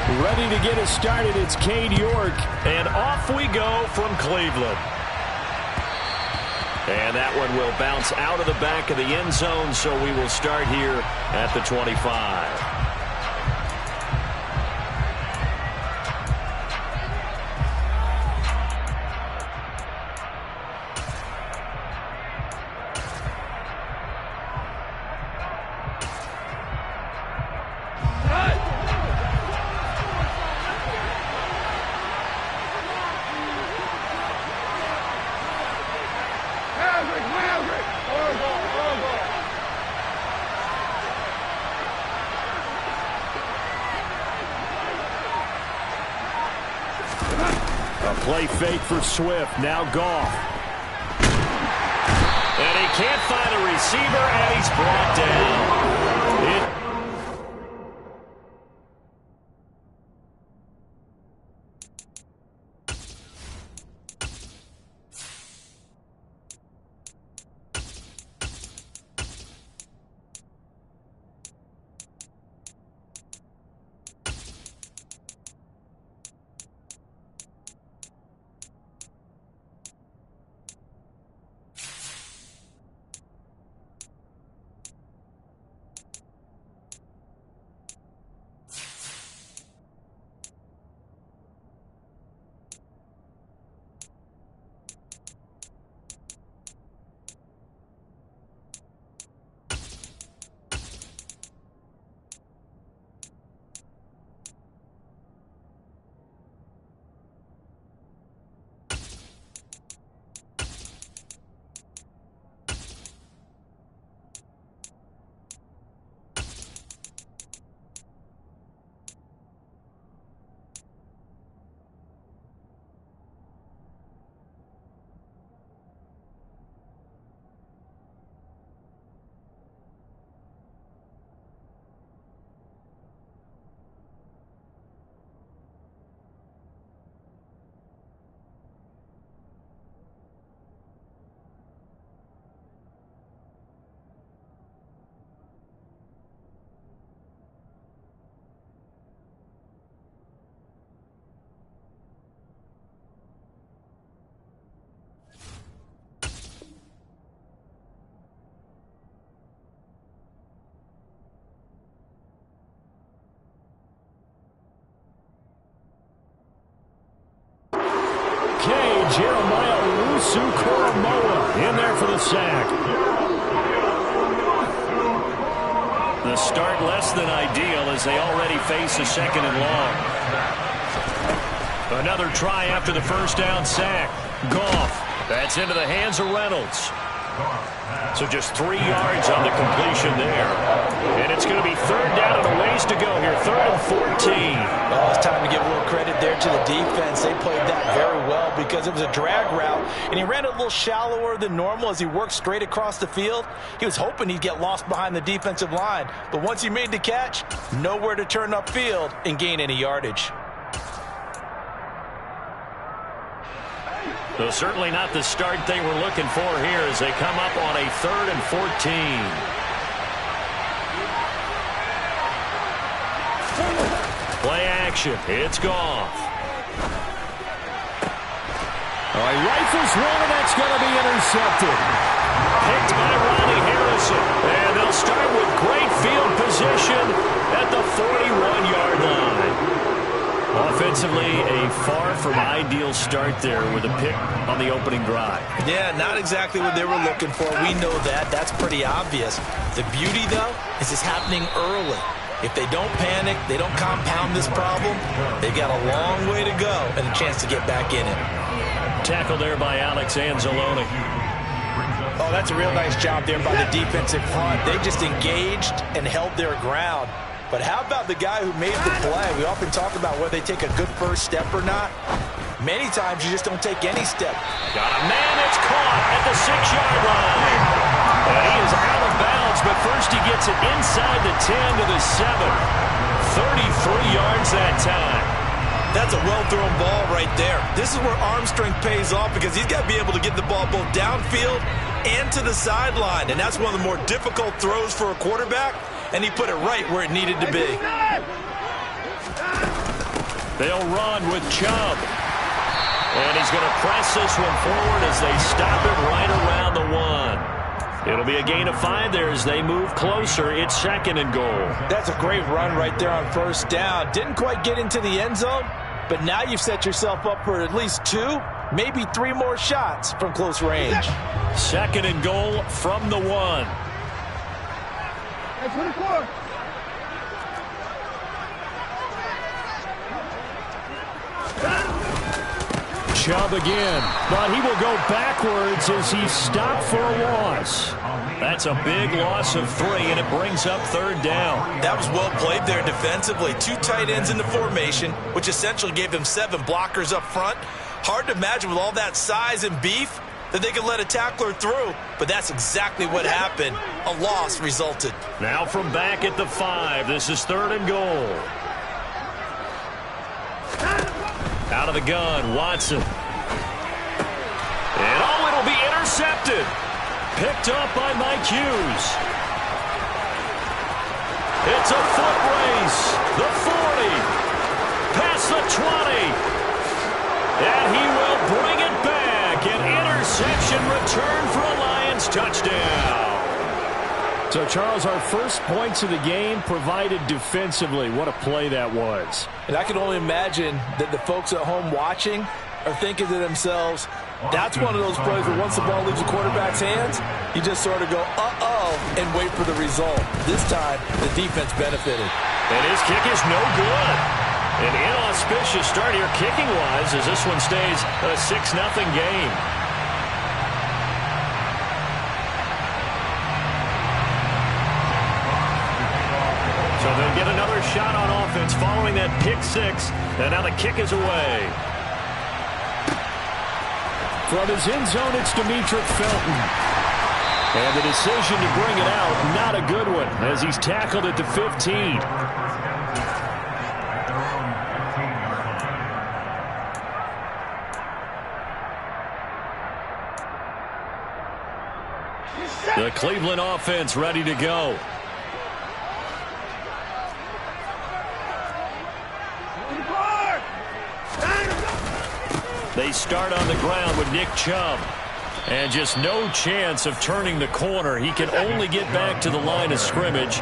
Ready to get us started, it's Cade York. And off we go from Cleveland. And that one will bounce out of the back of the end zone, so we will start here at the 25. Play fake for Swift. Now Goff. And he can't find a receiver, and he's brought down. Jeremiah Owusu-Koramoah in there for the sack. The start less than ideal as they already face a second and long. Another try after the first down sack. Goff. That's into the hands of Reynolds. So just 3 yards on the completion there. And it's going to be third down and a ways to go here. 3rd and 14. Well, it's time to give a little credit there to the defense. They played that very well because it was a drag route, and he ran a little shallower than normal as he worked straight across the field. He was hoping he'd get lost behind the defensive line, but once he made the catch, nowhere to turn upfield and gain any yardage. So certainly not the start they were looking for here as they come up on a 3rd and 14. Play action. It's Goff. All right, rifles one, and that's going to be intercepted. Picked by Ronnie Harrison. And they'll start with great field position at the 41-yard line. Offensively, a far from ideal start there with a pick on the opening drive. Yeah, not exactly what they were looking for. We know that. That's pretty obvious. The beauty, though, is it's happening early. If they don't panic, they don't compound this problem, they've got a long way to go and a chance to get back in it. Tackle there by Alex Anzalone. Oh, that's a real nice job there by the defensive front. They just engaged and held their ground. But how about the guy who made the play? We often talk about whether they take a good first step or not. Many times you just don't take any step. Got a man that's caught at the 6-yard line. And he is out of bounds, but first he gets it inside the 10 to the 7. 33 yards that time. That's a well-thrown ball right there. This is where arm strength pays off because he's got to be able to get the ball both downfield and to the sideline. And that's one of the more difficult throws for a quarterback. And he put it right where it needed to be. They'll run with Chubb. And he's going to press this one forward as they stop it right around the 1. It'll be a gain of 5 there as they move closer. It's 2nd and goal. That's a great run right there on first down. Didn't quite get into the end zone, but now you've set yourself up for at least 2, maybe 3 more shots from close range. 2nd and goal from the 1. 24. Chubb again, but he will go backwards as he's stopped for a loss. That's a big loss of 3, and it brings up 3rd down. That was well played there defensively. 2 tight ends in the formation, which essentially gave them 7 blockers up front. Hard to imagine with all that size and beef that they could let a tackler through, but that's exactly what happened. A loss resulted. Now from back at the 5, this is 3rd and goal. Out of the gun, Watson. And it'll be intercepted. Picked up by Mike Hughes. It's a foot race. The 40. Past the 20. And he will bring it back. An interception return for a Lions touchdown. So, Charles, our first points of the game provided defensively. What a play that was. And I can only imagine that the folks at home watching are thinking to themselves, that's one of those plays where once the ball leaves the quarterback's hands, you just sort of go, uh-oh, and wait for the result. This time, the defense benefited. And his kick is no good. An inauspicious start here kicking-wise as this one stays a 6-0 game. So they'll get another shot on offense following that pick 6. And now the kick is away. From his end zone, it's Demetric Felton. And the decision to bring it out, not a good one, as he's tackled at the 15. The Cleveland offense ready to go. They start on the ground with Nick Chubb. And just no chance of turning the corner. He can only get back to the line of scrimmage.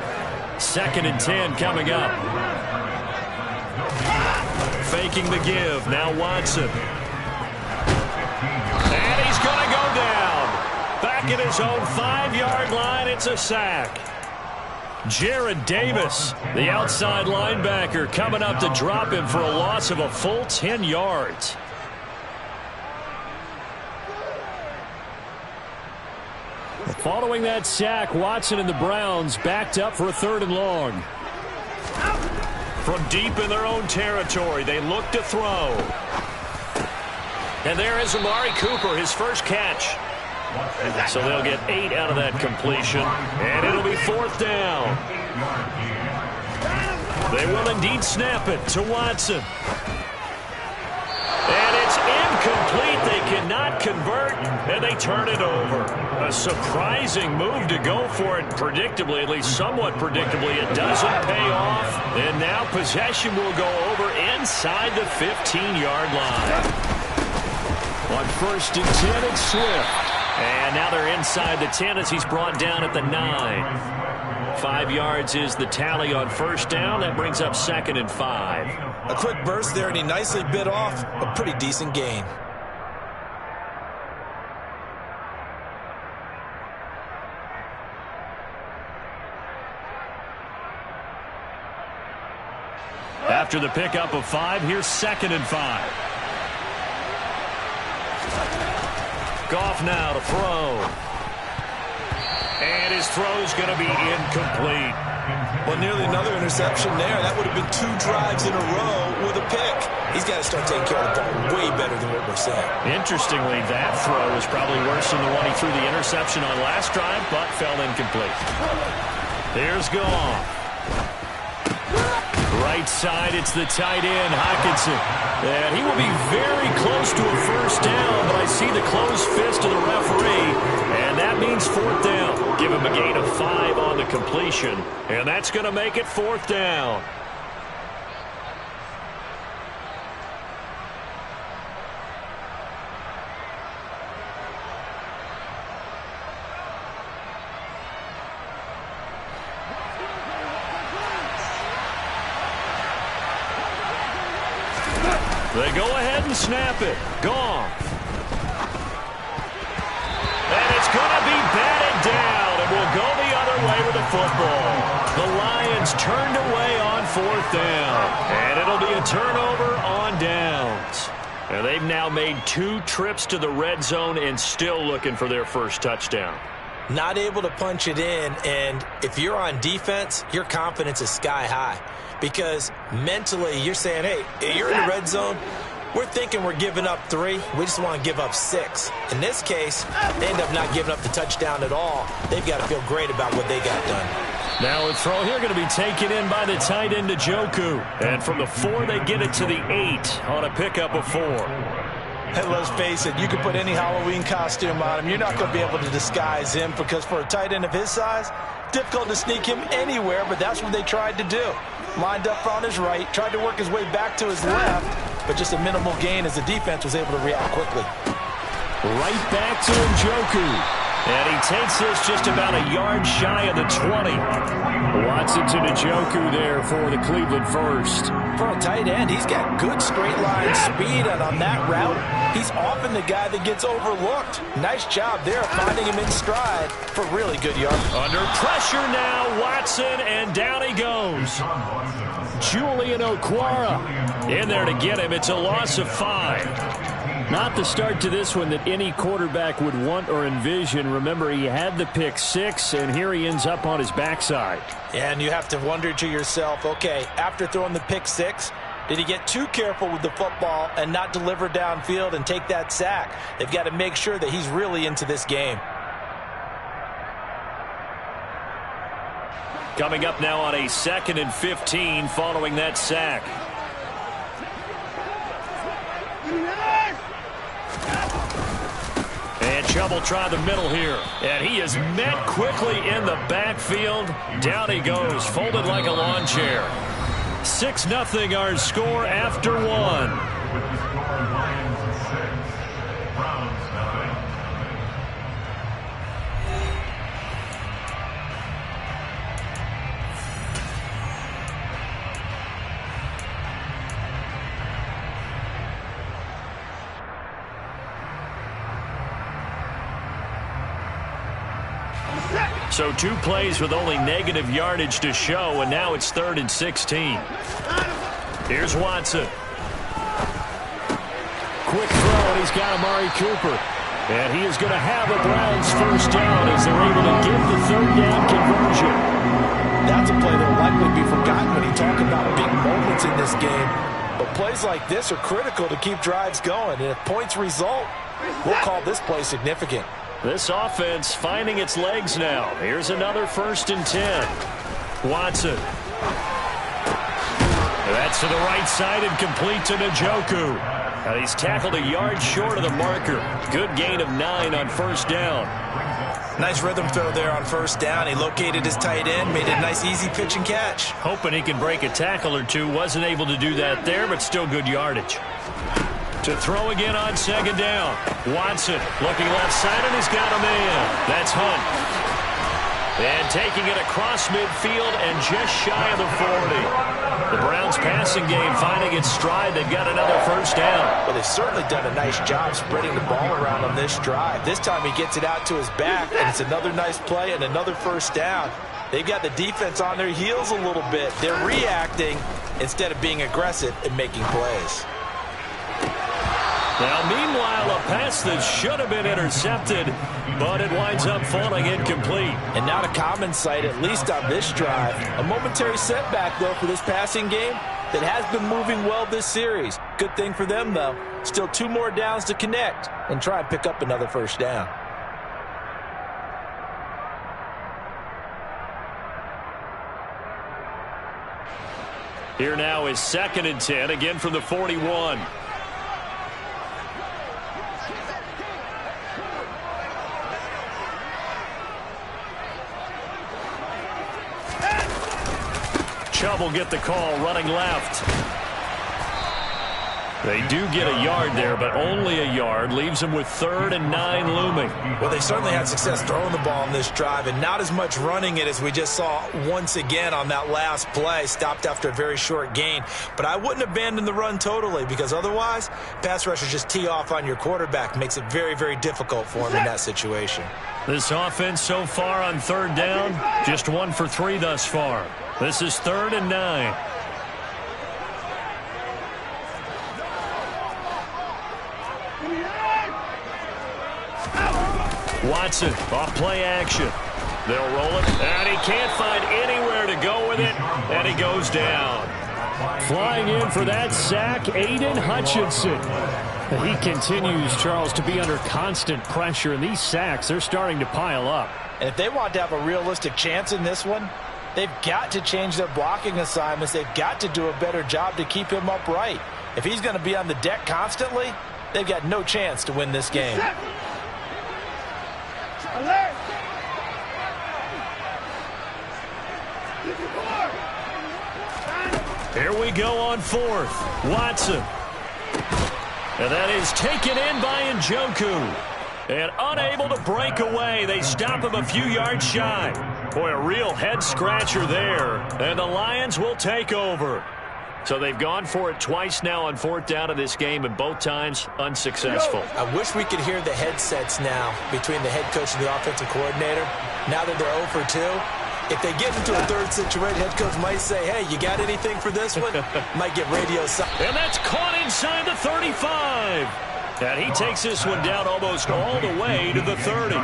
2nd and 10 coming up. Faking the give. Now Watson. And he's going to go down. Back at his own 5-yard line. It's a sack. Jared Davis, the outside linebacker, coming up to drop him for a loss of a full 10 yards. Following that sack, Watson and the Browns backed up for a 3rd and long. From deep in their own territory, they look to throw. And there is Amari Cooper, his first catch. So they'll get 8 out of that completion, and it'll be 4th down. They will indeed snap it to Watson. And it's incomplete. They cannot convert, and they turn it over. A surprising move to go for it predictably, at least somewhat predictably. It doesn't pay off, and now possession will go over inside the 15-yard line. On 1st and 10, it's Swift. And now they're inside the 10 as he's brought down at the 9. 5 yards is the tally on 1st down. That brings up 2nd and 5. A quick burst there, and he nicely bit off a pretty decent gain. After the pickup of 5, here's 2nd and 5. Goff now to throw. And his throw's going to be incomplete. Well, nearly another interception there. That would have been 2 drives in a row with a pick. He's got to start taking care of the ball way better than what we're saying. Interestingly, that throw was probably worse than the one he threw the interception on last drive, but fell incomplete. Here's Goff. Right side, it's the tight end, Hockenson. And he will be very close to a 1st down, but I see the closed fist of the referee, and that means 4th down. Give him a gain of 5 on the completion, and that's going to make it 4th down. They go ahead and snap it. Gone. And it's going to be batted down, and we'll go the other way with the football. The Lions turned away on 4th down, and it'll be a turnover on downs. And they've now made 2 trips to the red zone and still looking for their first touchdown. Not able to punch it in, and if you're on defense, your confidence is sky high. Because mentally, you're saying, hey, you're in the red zone. We're thinking we're giving up 3. We just want to give up 6. In this case, they end up not giving up the touchdown at all. They've got to feel great about what they got done. Now a throw here going to be taken in by the tight end Njoku. And from the 4, they get it to the 8 on a pickup of 4. And let's face it, you can put any Halloween costume on him. You're not going to be able to disguise him because for a tight end of his size, difficult to sneak him anywhere, but that's what they tried to do. Lined up on his right, tried to work his way back to his left, but just a minimal gain as the defense was able to react quickly. Right back to Njoku. And he takes this just about a yard shy of the 20. Watson to Njoku there for the Cleveland first. For a tight end, he's got good straight line speed, and on that route, he's often the guy that gets overlooked. Nice job there finding him in stride for really good yards. Under pressure now, Watson, and down he goes. Julian Okwara in there to get him. It's a loss of 5. Not the start to this one that any quarterback would want or envision. Remember, he had the pick 6, and here he ends up on his backside. And you have to wonder to yourself, okay, after throwing the pick 6, did he get too careful with the football and not deliver downfield and take that sack? They've got to make sure that he's really into this game. Coming up now on a 2nd and 15 following that sack. And Chubb will try the middle here. And he is met quickly in the backfield. Down he goes, folded like a lawn chair. 6-0 our score after 1. So 2 plays with only negative yardage to show, and now it's 3rd and 16. Here's Watson. Quick throw, and he's got Amari Cooper. And he is going to have a Browns first down as they're able to get the 3rd down conversion. That's a play that will likely be forgotten when you talk about big moments in this game. But plays like this are critical to keep drives going. And if points result, we'll call this play significant. This offense finding its legs now. Here's another 1st and 10. Watson. That's to the right side and complete to Njoku. And he's tackled a yard short of the marker. Good gain of 9 on 1st down. Nice rhythm throw there on 1st down. He located his tight end, made it a nice easy pitch and catch. Hoping he can break a tackle or 2. Wasn't able to do that there, but still good yardage. To throw again on 2nd down. Watson looking left side, and he's got a man. That's Hunt. And taking it across midfield and just shy of the 40. The Browns passing game finding its stride. They've got another 1st down. Well, they've certainly done a nice job spreading the ball around on this drive. This time he gets it out to his back, and it's another nice play and another 1st down. They've got the defense on their heels a little bit. They're reacting instead of being aggressive and making plays. Now, meanwhile, a pass that should have been intercepted, but it winds up falling incomplete. And not a common sight, at least on this drive. A momentary setback, though, for this passing game that has been moving well this series. Good thing for them, though. Still 2 more downs to connect and try and pick up another 1st down. Here now is 2nd and 10, again from the 41. Chubb will get the call running left. They do get a yard there, but only a yard. Leaves them with 3rd and 9 looming. Well, they certainly had success throwing the ball on this drive, and not as much running it as we just saw once again on that last play. Stopped after a very short gain. But I wouldn't abandon the run totally, because otherwise, pass rushers just tee off on your quarterback. Makes it very, very difficult for him in that situation. This offense so far on 3rd down, just 1 for 3 thus far. This is 3rd and 9. Watson, off play action. They'll roll it, and he can't find anywhere to go with it, and he goes down. Flying in for that sack, Aiden Hutchinson. He continues, Charles, to be under constant pressure, and these sacks, they're starting to pile up. And if they want to have a realistic chance in this one, they've got to change their blocking assignments. They've got to do a better job to keep him upright. If he's going to be on the deck constantly, they've got no chance to win this game. Alert! Here we go on 4th. Watson. And that is taken in by Njoku. And unable to break away. They stop him a few yards shy. Boy, a real head-scratcher there. And the Lions will take over. So they've gone for it twice now on 4th down in this game, and both times unsuccessful. I wish we could hear the headsets now between the head coach and the offensive coordinator. Now that they're 0 for 2, if they get into a third situation, head coach might say, hey, you got anything for this one? Might get radio silence. And that's caught inside the 35. And he takes this one down almost all the way to the 30.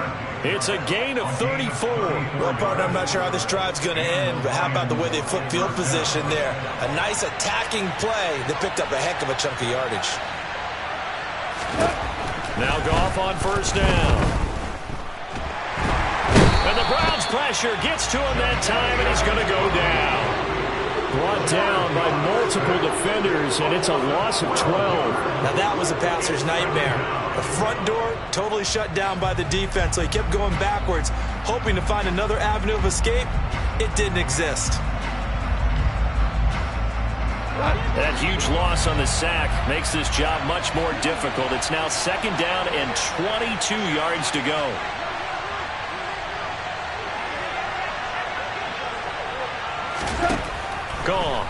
It's a gain of 34. Well, partner, I'm not sure how this drive's going to end, but how about the way they flip field position there? A nice attacking play that picked up a heck of a chunk of yardage. Now Goff on 1st down. And the Browns pressure gets to him that time, and he's going to go down. Brought down by multiple defenders, and it's a loss of 12. Now that was a passer's nightmare. The front door totally shut down by the defense, so he kept going backwards, hoping to find another avenue of escape. It didn't exist. That huge loss on the sack makes this job much more difficult. It's now 2nd down and 22 yards to go. Gone.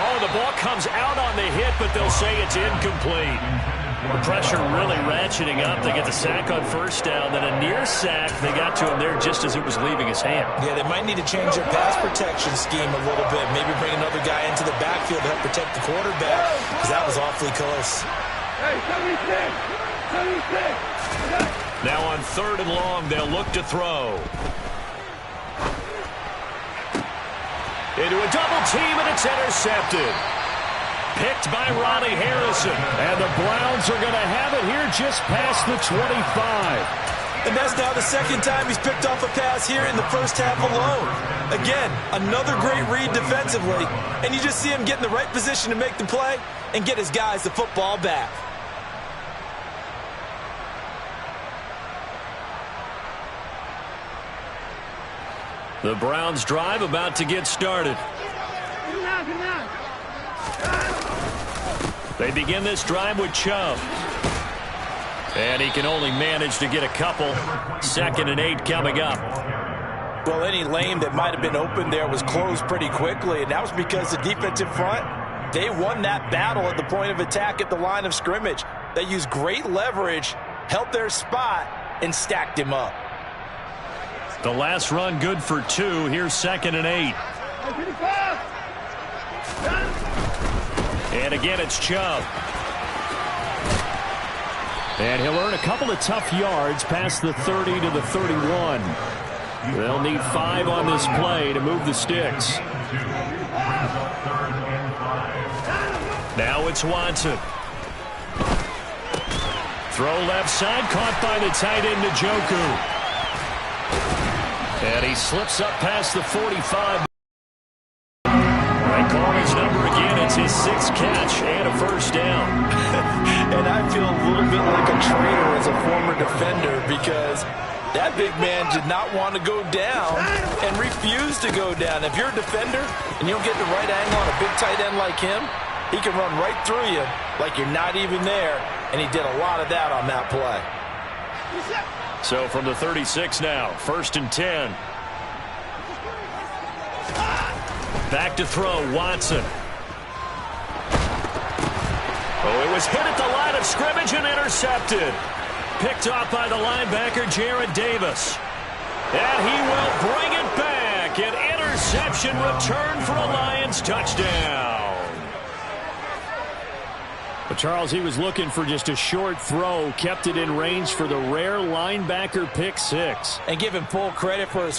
Oh, the ball comes out on the hit, but they'll say it's incomplete. The pressure really ratcheting up. They get the sack on 1st down, then a near sack. They got to him there just as it was leaving his hand. Yeah, they might need to change their pass protection scheme a little bit. Maybe bring another guy into the backfield to help protect the quarterback, because that was awfully close. Hey, 76! Now on 3rd and long, they'll look to throw. Into a double team, and it's intercepted. Picked by Ronnie Harrison. And the Browns are going to have it here just past the 25. And that's now the 2nd time he's picked off a pass here in the first half alone. Again, another great read defensively. And you just see him get in the right position to make the play and get his guys the football back. The Browns drive about to get started. They begin this drive with Chubb. And he can only manage to get a couple. 2nd and 8 coming up. Well, any lane that might have been open there was closed pretty quickly, and that was because the defensive front, they won that battle at the point of attack at the line of scrimmage. They used great leverage, held their spot, and stacked him up. The last run good for 2. Here's 2nd and 8. And again, it's Chubb. And he'll earn a couple of tough yards past the 30 to the 31. They'll need 5 on this play to move the sticks. Now it's Watson. Throw left side, caught by the tight end Njoku. And he slips up past the 45. They call his number again. It's his 6th catch and a 1st down. And I feel a little bit like a traitor as a former defender, because That big man did not want to go down and refused to go down. If you're a defender and you don't get the right angle on a big tight end like him, he can run right through you like you're not even there, and he did a lot of that on that play. So from the 36 now, 1st and 10. Back to throw, Watson. Oh, it was hit at the line of scrimmage and intercepted. Picked off by the linebacker, Jarrad Davis. And he will bring it back. An interception return for a Lions touchdown. But Charles, he was looking for just a short throw, kept it in range for the rare linebacker pick six. And give him full credit for his